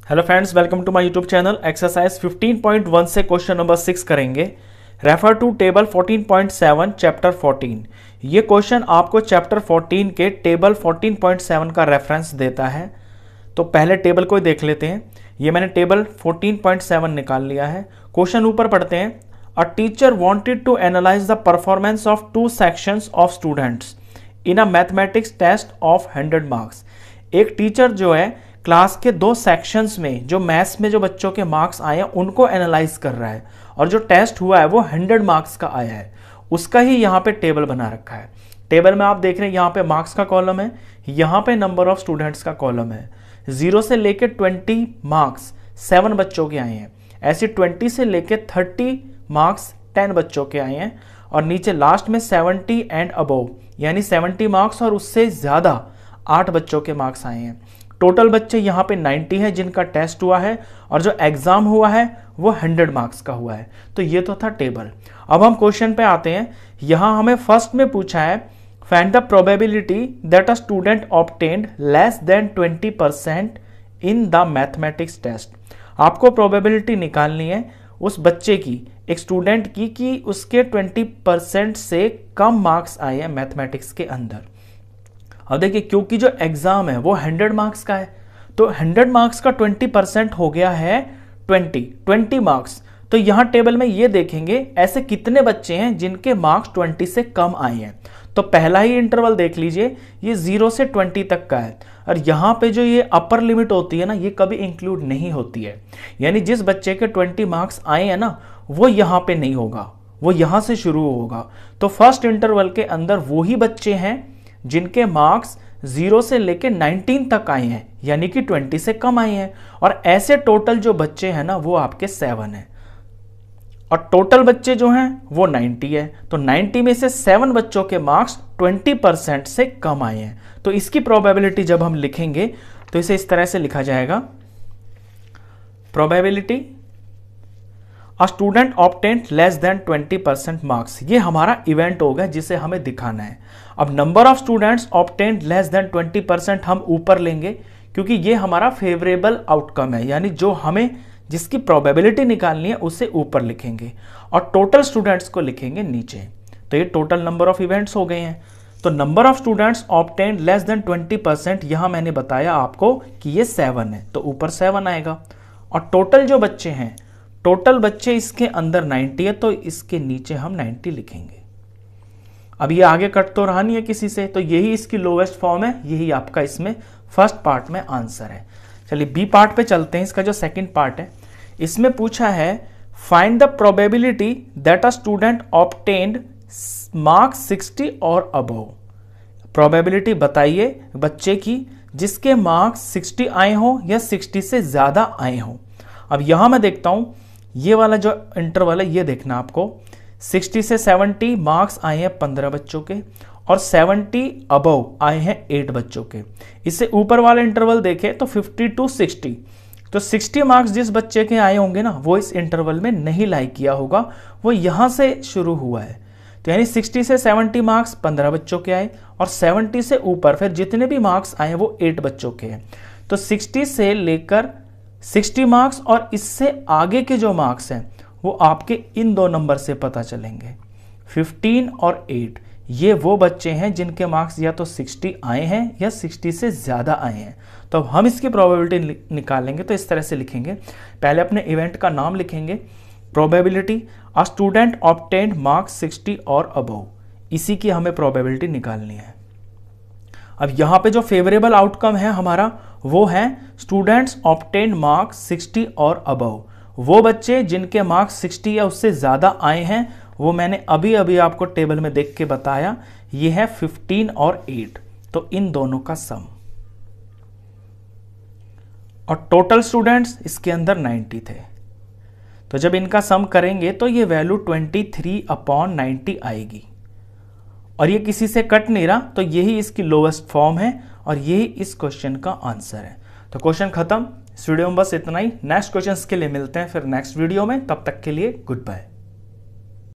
Hello friends, welcome to my YouTube channel. Exercise 15.1 से question number 6 करेंगे। Refer to table 14.7 chapter 14। ये question आपको chapter 14 के table 14.7 का रेफरेंस देता है। तो पहले टेबल को ही देख लेते हैं। ये मैंने टेबल 14.7 निकाल लिया है। क्वेश्चन ऊपर पढ़ते हैं। A teacher wanted to analyse the performance of 2 sections of students in a mathematics test of 100 marks. एक टीचर जो है क्लास के 2 सेक्शंस में जो मैथ्स में जो बच्चों के मार्क्स आए हैं उनको एनालाइज कर रहा है, और जो टेस्ट हुआ है वो 100 मार्क्स का आया है। उसका ही यहाँ पे टेबल बना रखा है। टेबल में आप देख रहे हैं यहाँ पे मार्क्स का कॉलम है, यहाँ पे नंबर ऑफ स्टूडेंट्स का कॉलम है। 0 से लेके 20 मार्क्स 7 बच्चों के आए हैं। ऐसे 20 से लेके 30 मार्क्स 10 बच्चों के आए हैं, और नीचे लास्ट में 70 एंड अबव यानी 70 मार्क्स और उससे ज़्यादा 8 बच्चों के मार्क्स आए हैं। टोटल बच्चे यहाँ पे 90 है जिनका टेस्ट हुआ है, और जो एग्जाम हुआ है वो 100 मार्क्स का हुआ है। तो ये तो था टेबल। अब हम क्वेश्चन पे आते हैं। यहाँ हमें फर्स्ट में पूछा है find the probability that a student obtained less than 20% in the mathematics test. आपको प्रोबेबिलिटी निकालनी है उस बच्चे की, एक स्टूडेंट की, कि उसके 20% से कम मार्क्स आए हैं मैथमेटिक्स के अंदर। अब देखिए, क्योंकि जो एग्जाम है वो 100 मार्क्स का है, तो 100 मार्क्स का 20% हो गया है 20 मार्क्स। तो यहाँ टेबल में ये देखेंगे ऐसे कितने बच्चे हैं जिनके मार्क्स 20 से कम आए हैं। तो पहला ही इंटरवल देख लीजिए, ये 0 से 20 तक का है, और यहाँ पे जो ये अपर लिमिट होती है ना, ये कभी इंक्लूड नहीं होती है। यानी जिस बच्चे के 20 मार्क्स आए हैं ना, वो यहाँ पे नहीं होगा, वो यहाँ से शुरू होगा। तो फर्स्ट इंटरवल के अंदर वही बच्चे हैं जिनके मार्क्स 0 से लेके 19 तक आए हैं, यानी कि 20 से कम आए हैं। और ऐसे टोटल जो बच्चे हैं ना, वो आपके 7 हैं, और टोटल बच्चे जो हैं वो 90 है। तो 90 में से 7 बच्चों के मार्क्स 20% से कम आए हैं। तो इसकी प्रोबेबिलिटी जब हम लिखेंगे तो इसे इस तरह से लिखा जाएगा। प्रोबेबिलिटी अ student obtained less than 20% marks. ये हमारा इवेंट होगा जिसे हमें दिखाना है। अब number of students obtained less than 20% हम ऊपर लेंगे, क्योंकि ये हमारा फेवरेबल आउटकम है, यानी जो हमें जिसकी प्रोबेबिलिटी निकालनी है उसे ऊपर लिखेंगे, और टोटल स्टूडेंट्स को लिखेंगे नीचे। तो ये टोटल नंबर ऑफ इवेंट्स हो गए हैं। तो number of students obtained less than 20%, यहां मैंने बताया आपको कि ये 7 है, तो ऊपर 7 आएगा। और टोटल जो बच्चे हैं, टोटल बच्चे इसके अंदर 90 है, तो इसके नीचे हम 90 लिखेंगे। अब ये आगे कट तो रहा नहीं है किसी से, तो यही इसकी लोवेस्ट फॉर्म है, यही आपका इसमें फर्स्ट पार्ट में आंसर है। चलिए बी पार्ट पे चलते हैं। इसका जो सेकंड पार्ट है, इसमें पूछा है find the probability that a student obtained marks 60 और अबव। प्रोबेबिलिटी बताइए बच्चे की जिसके मार्क्स 60 आए हो या 60 से ज्यादा आए हो। अब यहां मैं देखता हूं, ये वाला जो इंटरवल है ये देखना आपको। 60 से 70 मार्क्स आए हैं 15 बच्चों के, और 70 अबव आए हैं 8 बच्चों के। इससे ऊपर वाला इंटरवल देखें तो 50 to 60, तो 60 मार्क्स जिस बच्चे के आए होंगे ना, वो इस इंटरवल में नहीं लाइक किया होगा, वो यहां से शुरू हुआ है। तो यानी 60 से 70 मार्क्स 15 बच्चों के आए, और 70 से ऊपर फिर जितने भी मार्क्स आए वो 8 बच्चों के हैं। तो 60 से लेकर 60 मार्क्स और इससे आगे के जो मार्क्स हैं वो आपके इन 2 नंबर से पता चलेंगे, 15 और 8। ये वो बच्चे हैं जिनके मार्क्स या तो 60 आए हैं या 60 से ज़्यादा आए हैं। तो अब हम इसकी प्रोबेबिलिटी निकालेंगे, तो इस तरह से लिखेंगे। पहले अपने इवेंट का नाम लिखेंगे, प्रोबेबिलिटी अ स्टूडेंट ऑब्टेन्ड मार्क्स 60 और अबव, इसी की हमें प्रोबेबिलिटी निकालनी है। अब यहाँ पे जो फेवरेबल आउटकम है हमारा, वो है स्टूडेंट्स ऑब्टेन्ड मार्क्स 60 और अबव। वो बच्चे जिनके मार्क्स 60 या उससे ज़्यादा आए हैं, वो मैंने अभी अभी आपको टेबल में देख के बताया, ये है 15 और 8। तो इन दोनों का सम, और टोटल स्टूडेंट्स इसके अंदर 90 थे। तो जब इनका सम करेंगे तो ये वैल्यू 23/90 आएगी, और ये किसी से कट नहीं रहा, तो यही इसकी लोवेस्ट फॉर्म है, और यही इस क्वेश्चन का आंसर है। तो क्वेश्चन खत्म। इस वीडियो में बस इतना ही। नेक्स्ट क्वेश्चन के लिए मिलते हैं फिर नेक्स्ट वीडियो में। तब तक के लिए गुड बाय।